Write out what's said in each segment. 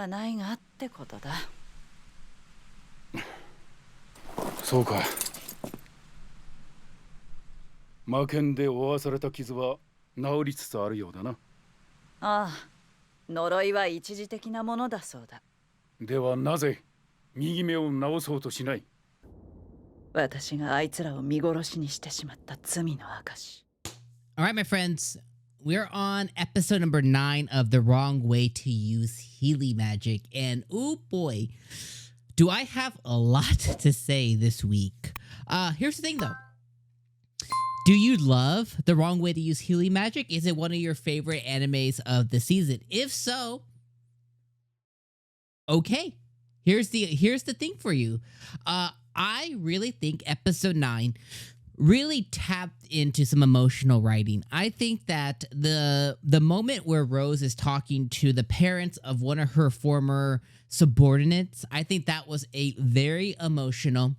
はないがってことだ。そうか。魔剣で負わされた傷は治りつつあるようだな。ああ、呪いは一時的なものだそうだ。ではなぜ右目を治そうとしない？私があいつらを見殺しにしてしまった罪の証。All right, my friends, we're on episode number 9 of The Wrong Way to Use Healy Magic. And oh boy, do I have a lot to say this week. Here's the thing though. Do you love The Wrong Way to Use Healy Magic? Is it one of your favorite animes of the season? If so, okay. Here's the thing for you. I really think episode 9 really tapped into some emotional writing. I think that the moment where Rose is talking to the parents of one of her former subordinates, I think that was a very emotional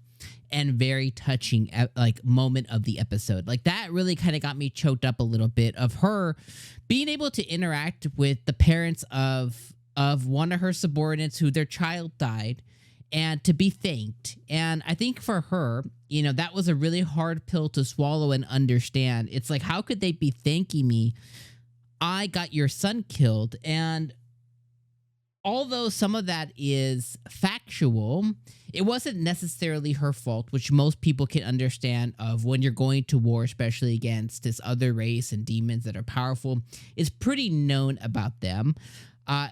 and very touching like moment of the episode. Like that really kind of got me choked up a little bit, of her being able to interact with the parents of one of her subordinates who their child died, and to be thanked. And I think for her, you know, that was a really hard pill to swallow and understand. It's like, how could they be thanking me? I got your son killed. And although some of that is factual, it wasn't necessarily her fault, which most people can understand. Of when you're going to war, especially against this other race and demons that are powerful, it's pretty known about them.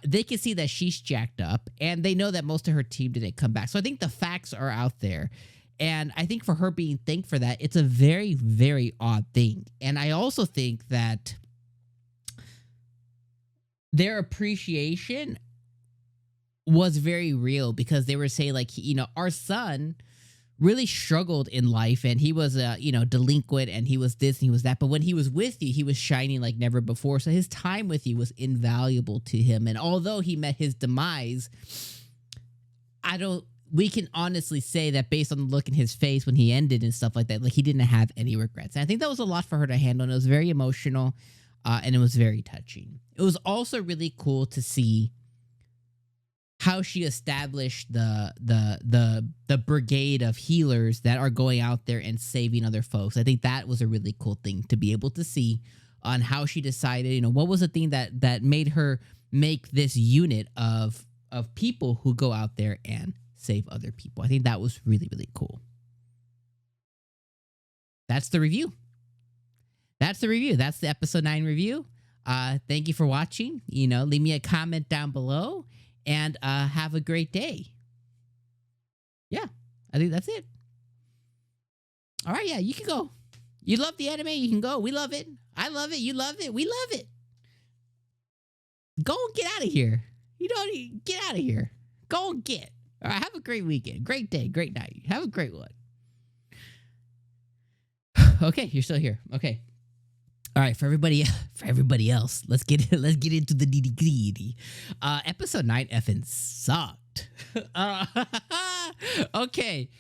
They can see that she's jacked up, and they know that most of her team didn't come back. So I think the facts are out there. And I think for her being thanked for that, it's a very, very odd thing. And I also think that their appreciation was very real, because they were saying, like, you know, our son really struggled in life, and he was a, you know, delinquent, and he was this and he was that, but when he was with you, he was shining like never before. So his time with you was invaluable to him. And although he met his demise, we can honestly say that based on the look in his face when he ended and stuff like that, like he didn't have any regrets. And I think that was a lot for her to handle, and it was very emotional, and it was very touching. It was also really cool to see how she established the brigade of healers that are going out there and saving other folks. I think that was a really cool thing to be able to see, on how she decided, you know, what was the thing that made her make this unit of people who go out there and save other people. I think that was really, really cool. That's the review. That's the episode 9 review. Thank you for watching. You know, leave me a comment down below. And have a great day. Yeah, I think that's it. All right, yeah, you can go. You love the anime, you can go. We love it. I love it. You love it. We love it. Go and get out of here. You don't get out of here. Go and get. All right, have a great weekend. Great day. Great night. Have a great one. Okay, you're still here. Okay. All right, for everybody else, let's get into the nitty-gritty. Episode 9 effing sucked. Okay.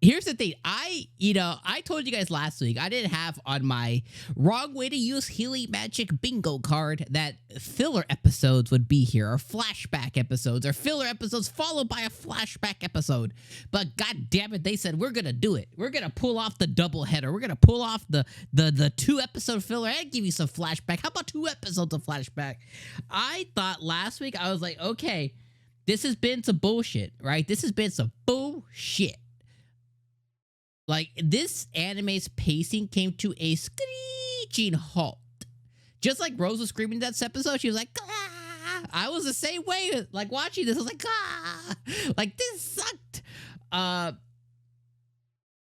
Here's the thing. I told you guys last week I didn't have on my Wrong Way to Use Healy Magic bingo card that filler episodes would be here, or flashback episodes, or filler episodes followed by a flashback episode. But god damn it, they said we're gonna do it. We're gonna pull off the double header. We're gonna pull off the 2-episode filler and give you some flashback. How about 2 episodes of flashback? I thought last week, I was like, okay, this has been some bullshit, right? This has been some bullshit. Like, this anime's pacing came to a screeching halt. Just like Rose was screaming in that episode, she was like, ah! I was the same way, like, watching this. I was like, ah! Like, this sucked. I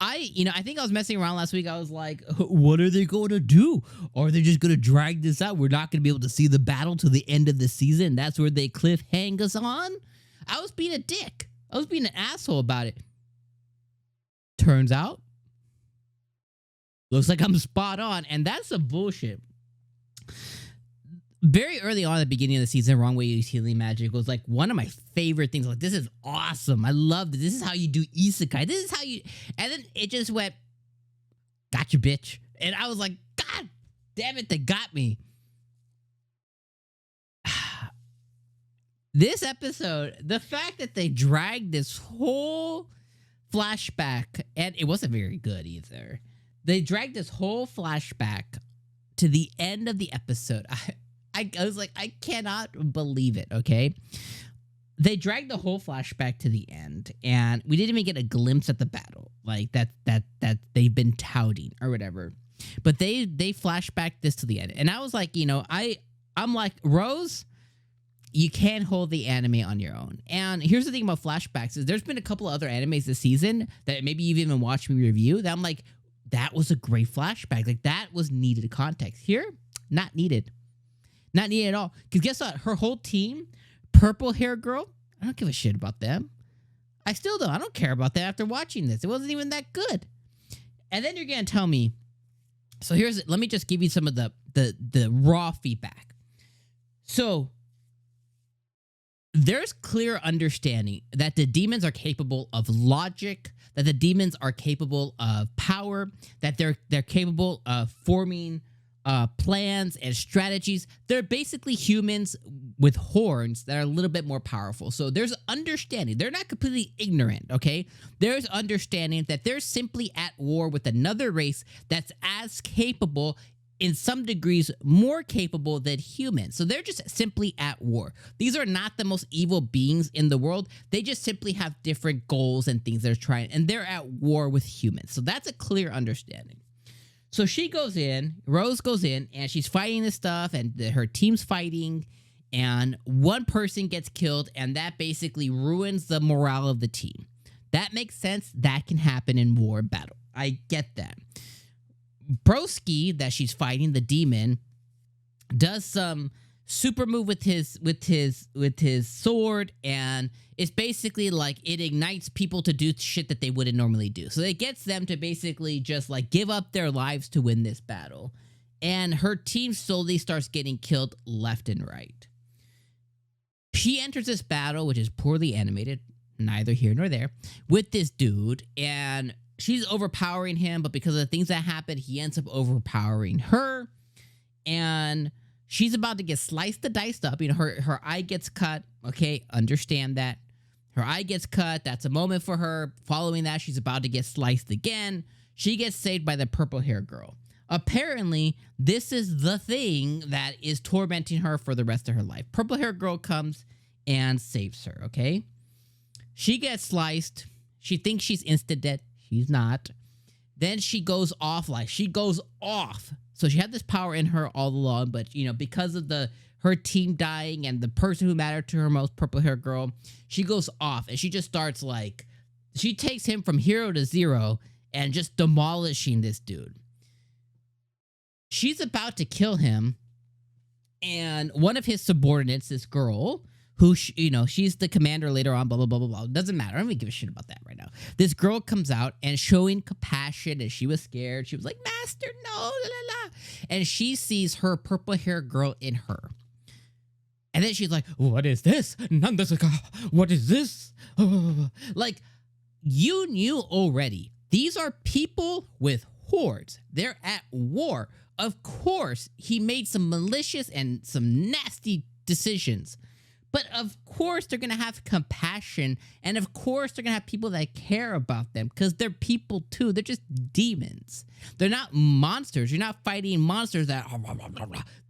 think I was messing around last week. I was like, what are they going to do? Are they just going to drag this out? We're not going to be able to see the battle till the end of the season. That's where they cliffhang us on? I was being a dick. I was being an asshole about it. Turns out, looks like I'm spot on, and that's some bullshit. Very early on at the beginning of the season, Wrong Way to Use Healy Magic was like one of my favorite things. Like, this is awesome. I love this. This is how you do isekai. This is how you... And then it just went, gotcha, bitch. And I was like, god damn it, they got me. this episode, the fact that they dragged this whole flashback, and it wasn't very good either. They dragged this whole flashback to the end of the episode. I was like, I cannot believe it, okay? They dragged the whole flashback to the end, and we didn't even get a glimpse at the battle, like that they've been touting or whatever. But they flashbacked this to the end, and I was like, you know, I'm like, Rose, you can't hold the anime on your own. And here's the thing about flashbacks is there's been a couple of other animes this season that maybe you've even watched me review that I'm like, that was a great flashback. Like, that was needed context. Here, not needed. Not needed at all. Because guess what? Her whole team, purple hair girl, I don't give a shit about them. I still don't. I don't care about that after watching this. It wasn't even that good. And then you're going to tell me, so let me just give you some of the raw feedback. So there's clear understanding that the demons are capable of logic, that the demons are capable of power, that they're capable of forming plans and strategies. They're basically humans with horns that are a little bit more powerful. So there's understanding. They're not completely ignorant, okay? There's understanding that they're simply at war with another race that's as capable, in some degrees more capable than humans. So they're just simply at war. These are not the most evil beings in the world. They just simply have different goals and things they're trying, and they're at war with humans. So that's a clear understanding. So she goes in, Rose goes in, and she's fighting this stuff, and her team's fighting, and one person gets killed, and that basically ruins the morale of the team. That makes sense. That can happen in war and battle. I get that. Broski, that she's fighting, the demon, does some super move with his sword, and it's basically like it ignites people to do shit that they wouldn't normally do. So it gets them to basically just like give up their lives to win this battle. And her team slowly starts getting killed left and right. She enters this battle, which is poorly animated, neither here nor there, with this dude, and she's overpowering him, but because of the things that happen, he ends up overpowering her, and she's about to get sliced the dice up. You know, her eye gets cut. Okay, understand that. Her eye gets cut. That's a moment for her. Following that, she's about to get sliced again. She gets saved by the purple hair girl. Apparently, this is the thing that is tormenting her for the rest of her life. Purple hair girl comes and saves her, okay? She gets sliced. She thinks she's instant dead. She's not. Then she goes off. So she had this power in her all along, but you know, because of her team dying and the person who mattered to her most, purple hair girl, she goes off and she just starts like, she takes him from hero to zero and just demolishing this dude. She's about to kill him, and one of his subordinates, this girl, who, you know, she's the commander later on, blah, blah, blah, blah, blah. Doesn't matter. I don't even give a shit about that right now. This girl comes out and showing compassion, and she was scared. She was like, Master, no, la, la, la. And she sees her purple hair girl in her. And then she's like, what is this? What is this? Like, you knew already. These are people with hordes. They're at war. Of course, he made some malicious and some nasty decisions. But of course, they're going to have compassion. And of course, they're going to have people that care about them because they're people too. They're just demons. They're not monsters. You're not fighting monsters that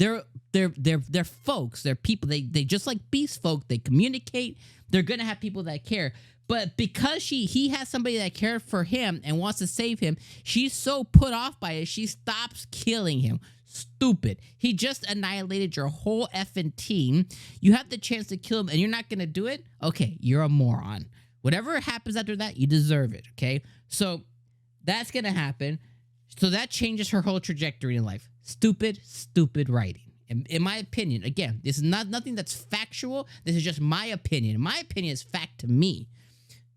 they're folks. They're people. They just like beast folk. They communicate. They're going to have people that care. But because he has somebody that cared for him and wants to save him, she's so put off by it, she stops killing him. Stupid. He just annihilated your whole effing team. You have the chance to kill him and you're not going to do it? Okay, you're a moron. Whatever happens after that, you deserve it, okay? So that's going to happen. So that changes her whole trajectory in life. Stupid, stupid writing. In my opinion, again, this is nothing that's factual. This is just my opinion. My opinion is fact to me.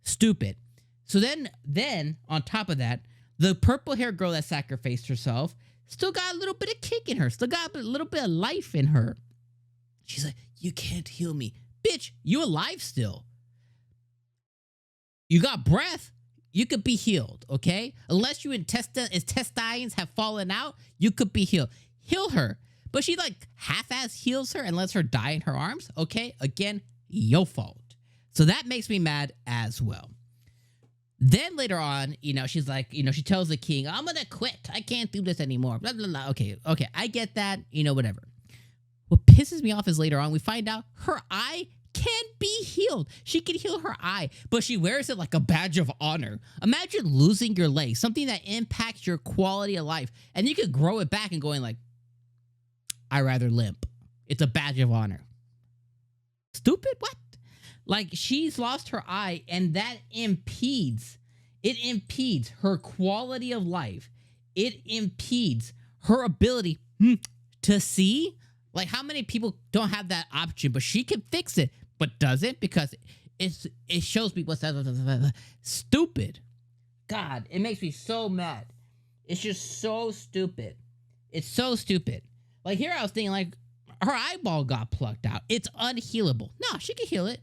Stupid. So then on top of that, the purple hair girl that sacrificed herself still got a little bit of kick in her, still got a little bit of life in her. She's like, you can't heal me. Bitch, you alive still. You got breath. You could be healed, okay? Unless your intestines have fallen out, you could be healed. Heal her. But she like half-ass heals her and lets her die in her arms, okay? Again, your fault. So that makes me mad as well. Then later on, she's like, she tells the king, I'm gonna quit. I can't do this anymore. Blah, blah, blah. Okay, I get that. Whatever. What pisses me off is later on, we find out her eye can be healed. She can heal her eye, but she wears it like a badge of honor. Imagine losing your leg, something that impacts your quality of life, and you could grow it back and going like, I rather limp. It's a badge of honor. Stupid? What? Like, she's lost her eye, and that impedes her quality of life. It impedes her ability to see. Like, how many people don't have that option, but she can fix it, but doesn't because it shows people stupid. God, it makes me so mad. It's just so stupid. It's so stupid. Like, here I was thinking, like, her eyeball got plucked out. It's unhealable. No, she can heal it.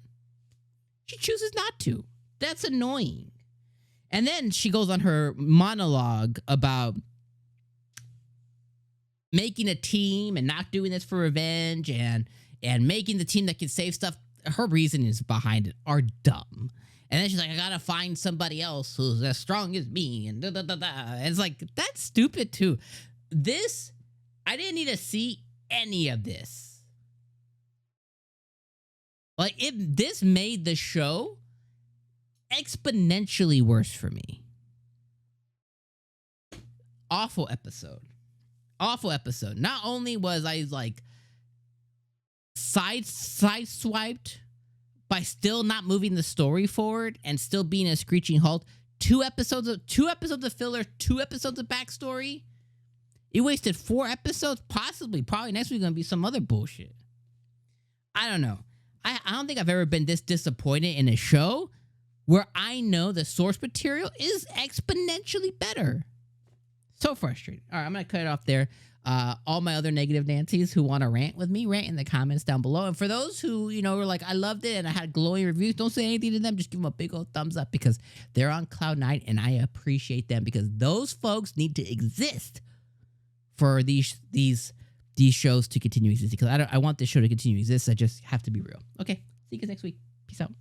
She chooses not to. That's annoying. And then she goes on her monologue about making a team and not doing this for revenge and making the team that can save stuff. Her reasonings behind it are dumb. And then she's like, I gotta find somebody else who's as strong as me. And da-da-da-da. And it's like, that's stupid too. I didn't need to see any of this. Like, this made the show exponentially worse for me. Awful episode. Awful episode. Not only was I like sideswiped by still not moving the story forward and still being a screeching halt. 2 episodes of filler, 2 episodes of backstory. It wasted 4 episodes. Probably next week gonna be some other bullshit. I don't know. I don't think I've ever been this disappointed in a show where I know the source material is exponentially better. So frustrating. All right, I'm going to cut it off there. All my other negative Nancys who want to rant with me, rant in the comments down below. And for those who, were like, I loved it and I had glowing reviews, don't say anything to them. Just give them a big old thumbs up because they're on cloud 9 and I appreciate them because those folks need to exist for these shows to continue existing. Because I want this show to continue to exist. I just have to be real. Okay, see you guys next week. Peace out.